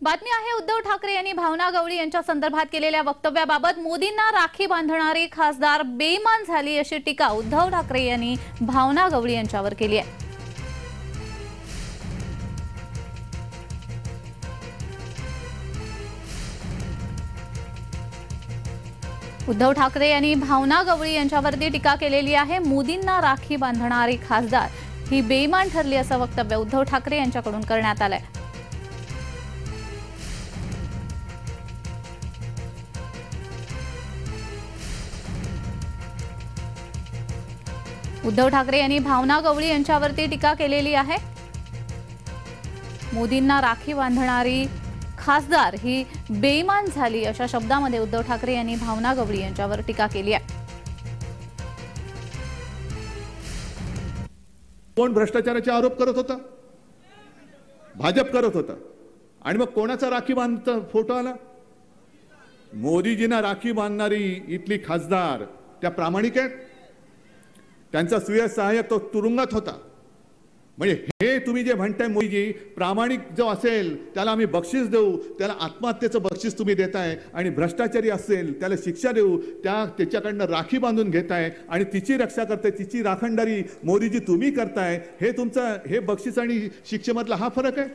बातमी आहे उद्धव ठाकरे यांनी भावना गवळी यांच्या संदर्भात केलेल्या वक्तव्याबाबत मोदींना राखी बांधणारी खासदार बेईमान झाली अशी टीका उद्धव ठाकरे यांनी भावना गवळी यांच्यावर केली आहे। उद्धव ठाकरे यांनी भावना गवळी यांच्यावरती टीका केलेली आहे। मोदींना राखी बांधणारी खासदार ही बेईमान ठरली असं वक्तव्य उद्धव ठाकरे यांच्याकडून करण्यात आलंय। उद्धव ठाकरे यांनी भावना गवळी यांच्यावरती टीका केलेली आहे। मोदींना राखी बांधणारी खासदार ही बेईमान झाली अशा शब्दांमध्ये उद्धव ठाकरे यांनी भावना गवळी यांच्यावर टीका केली आहे। कोण भ्रष्टाचाराचे आरोप करत होता? भाजप करत होता। आणि मग कोणाचा राखी बांधता फोटो आला? मोदीजींना राखी बांधणारी इथली खासदार त्या प्रामाणिक आहेत। त्यांचा सुय सहाय्यक तो तुरुंगात होता। म्हणजे हे तुम्ही जे म्हणताय मोदीजी प्रामाणिक जो असेल त्याला आम्ही बक्षीस देऊ, त्याला आत्महत्येचं बक्षीस तुम्ही देताय, आणि भ्रष्टाचारी असेल त्याला शिक्षा देऊ, त्याच्याकडनं राखी बांधून घेताय आणि तिची रक्षा करताय, तिची राखणदारी मोदीजी तुम्ही करताय। हे तुमचं हे बक्षीस आणि शिक्षेमधला हा फरक आहे।